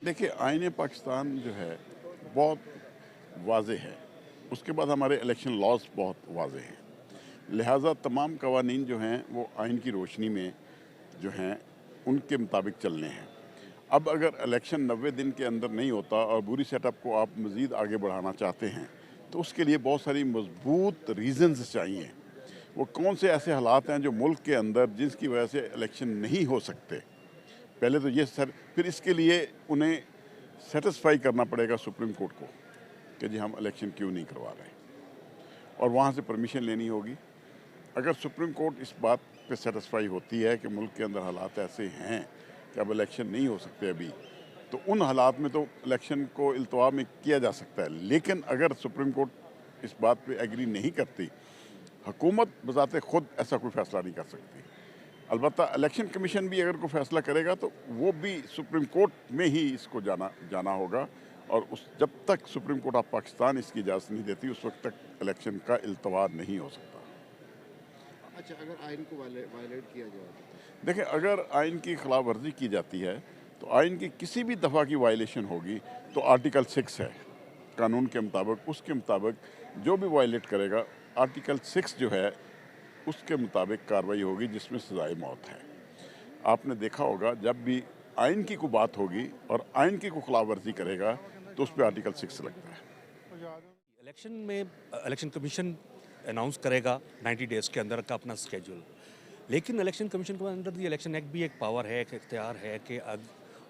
देखिए, आईन पाकिस्तान जो है बहुत वाज़ेह है। उसके बाद हमारे इलेक्शन लॉज़ बहुत वाज़ेह हैं। लिहाज़ा तमाम कवानीन जो हैं वो आइन की रोशनी में जो हैं उनके मुताबिक चलने हैं। अब अगर इलेक्शन 90 दिन के अंदर नहीं होता और बुरी सेटअप को आप मज़ीद आगे बढ़ाना चाहते हैं, तो उसके लिए बहुत सारी मज़बूत रीज़न्स चाहिए। वो कौन से ऐसे हालात हैं जो मुल्क के अंदर जिसकी वजह से इलेक्शन नहीं हो सकते? पहले तो ये सर फिर इसके लिए उन्हें सैटिस्फाई करना पड़ेगा सुप्रीम कोर्ट को कि जी हम इलेक्शन क्यों नहीं करवा रहे और वहाँ से परमिशन लेनी होगी। अगर सुप्रीम कोर्ट इस बात पे सैटिस्फाई होती है कि मुल्क के अंदर हालात ऐसे हैं कि अब इलेक्शन नहीं हो सकते अभी, तो उन हालात में तो इलेक्शन को इल्तवा में किया जा सकता है। लेकिन अगर सुप्रीम कोर्ट इस बात पे एग्री नहीं करती, हुकूमत बज़ाते खुद ऐसा कोई फ़ैसला नहीं कर सकती। अलबत्ता इलेक्शन कमीशन भी अगर कोई फ़ैसला करेगा तो वो भी सुप्रीम कोर्ट में ही इसको जाना जाना होगा और उस जब तक सुप्रीम कोर्ट ऑफ पाकिस्तान इसकी इजाज़त नहीं देती उस वक्त तक इलेक्शन का इल्तवा नहीं हो सकता। अच्छा, अगर आइन को वायलेट किया जाए तो? देखिए, अगर आइन की खिलाफ वर्जी की जाती है तो आइन की किसी भी दफ़ा की वायलेशन होगी तो आर्टिकल 6 है कानून के मुताबिक, उसके मुताबिक जो भी वायलेट करेगा आर्टिकल 6 जो है उसके मुताबिक कार्रवाई होगी जिसमें सज़ाए मौत है। आपने देखा होगा जब भी आइन की कोई बात होगी और आइन की कोई खिलाफ वर्जी करेगा तो उस पर आर्टिकल 6 लगता है। इलेक्शन में इलेक्शन कमीशन अनाउंस करेगा 90 डेज़ के अंदर का अपना स्केड्यूल। लेकिन इलेक्शन कमीशन को अंडर द इलेक्शन एक्ट भी एक पावर है, एक इख्तियार है कि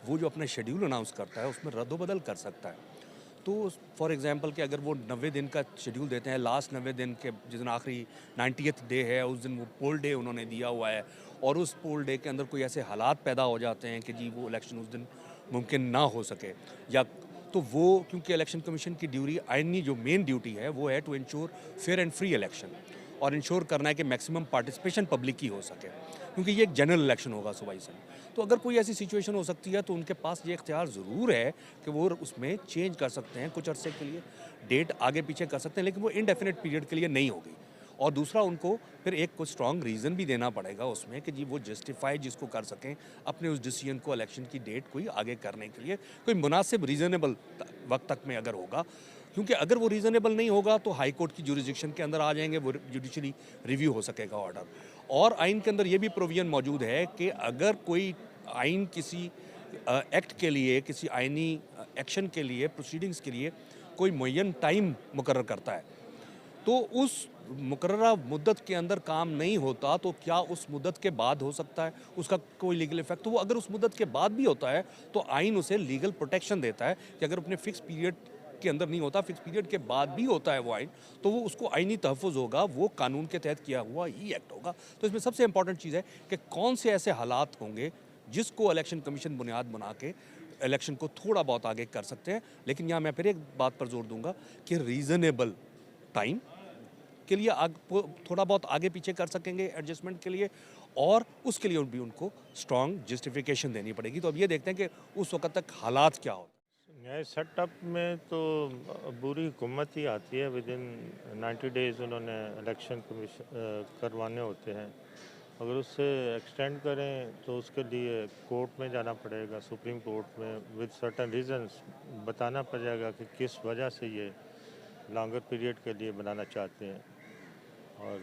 वो जो अपना शेड्यूल अनाउंस करता है उसमें रद्द-बदल कर सकता है। तो फॉर एग्जांपल कि अगर वो 90 दिन का शेड्यूल देते हैं, लास्ट 90 दिन के जिस दिन आखिरी 90th डे है उस दिन वो पोल डे उन्होंने दिया हुआ है और उस पोल डे के अंदर कोई ऐसे हालात पैदा हो जाते हैं कि जी वो इलेक्शन उस दिन मुमकिन ना हो सके, या तो वो क्योंकि इलेक्शन कमीशन की ड्यूटी आइनी जो मेन ड्यूटी है वो है to ensure fair and free election और इंश्योर करना है कि मैक्सिमम पार्टिसिपेशन पब्लिक की हो सके, क्योंकि ये एक जनरल इलेक्शन होगा सुबह से। तो अगर कोई ऐसी सिचुएशन हो सकती है तो उनके पास ये इख्तियार ज़रूर है कि वो उसमें चेंज कर सकते हैं कुछ अरसे के लिए, डेट आगे पीछे कर सकते हैं, लेकिन वो इनडेफिनेट पीरियड के लिए नहीं होगी। और दूसरा उनको फिर एक कुछ स्ट्रॉन्ग रीज़न भी देना पड़ेगा उसमें कि जी वो जस्टिफाई जिसको कर सकें अपने उस डिसीजन को इलेक्शन की डेट कोई आगे करने के लिए कोई मुनासिब रीज़नेबल वक्त तक में अगर होगा, क्योंकि अगर वो रीज़नेबल नहीं होगा तो हाई कोर्ट की जुरिस्डिक्शन के अंदर आ जाएंगे, वो जुडिशरी रिव्यू हो सकेगा ऑर्डर। और आइन के अंदर ये भी प्रोविजन मौजूद है कि अगर कोई आइन किसी एक्ट के लिए, किसी आइनी एक्शन के लिए, प्रोसीडिंग्स के लिए कोई मुय्यन टाइम मुकर्रर करता है, तो उस मुकर्ररा मुद्दत के अंदर काम नहीं होता तो क्या उस मुद्दत के बाद हो सकता है उसका कोई लीगल इफेक्ट? तो वो अगर उस मुद्दत के बाद भी होता है तो आइन उसे लीगल प्रोटेक्शन देता है कि अगर अपने फिक्स पीरियड के अंदर नहीं होता, फिक्स पीरियड के बाद भी होता है वो आइन, तो वो उसको आइनी तहफ़्फ़ुज़ होगा, वो कानून के तहत किया हुआ ही एक्ट होगा। तो इसमें सबसे इंपॉर्टेंट चीज़ है कि कौन से ऐसे हालात होंगे जिसको इलेक्शन कमीशन बुनियाद बना के इलेक्शन को थोड़ा बहुत आगे कर सकते हैं। लेकिन यहाँ मैं फिर एक बात पर जोर दूंगा कि रीज़नेबल टाइम के लिए थोड़ा बहुत आगे पीछे कर सकेंगे एडजस्टमेंट के लिए, और उसके लिए भी उनको स्ट्रॉन्ग जस्टिफिकेशन देनी पड़ेगी। तो अब ये देखते हैं कि उस वक्त तक हालात क्या होते हैं। नए सेटअप में तो बुरी हुकूमत ही आती है। विद इन 90 डेज़ उन्होंने इलेक्शन कमीशन करवाने होते हैं। अगर उससे एक्सटेंड करें तो उसके लिए कोर्ट में जाना पड़ेगा, सुप्रीम कोर्ट में विद सर्टन रीजंस बताना पड़ेगा कि किस वजह से ये लॉन्गर पीरियड के लिए बनाना चाहते हैं। और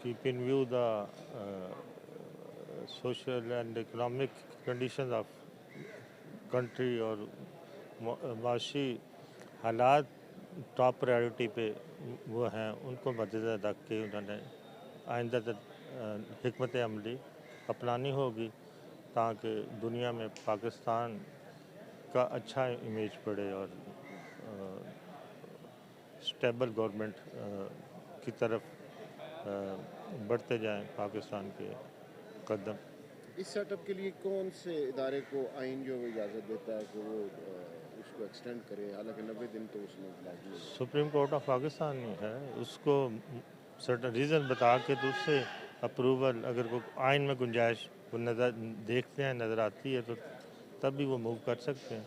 keep in view the social and economic conditions of country और माशी हालात टॉप प्रायोरिटी पे वो हैं, उनको मद्देनज़र रख के उन्होंने आइंदा हिकमत अमली अपनानी होगी ताकि दुनिया में पाकिस्तान का अच्छा इमेज पड़े और स्टेबल गवर्नमेंट की तरफ बढ़ते जाएं पाकिस्तान के कदम। इस सेटअप के लिए कौन से इदारे को आइन जो इजाज़त देता है कि वो उसको एक्सटेंड करे, हालांकि 90 दिन तो उसमें लाजमी है? सुप्रीम कोर्ट ऑफ पाकिस्तान ही है, उसको सर्टन रीज़न बता के तो उससे अप्रूवल अगर वो आइन में गुंजाइश वो नज़र देखते हैं, नज़र आती है तो तब भी वो मूव कर सकते हैं।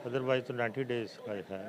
अदरवाइज़ तो 90 डेज़ का है।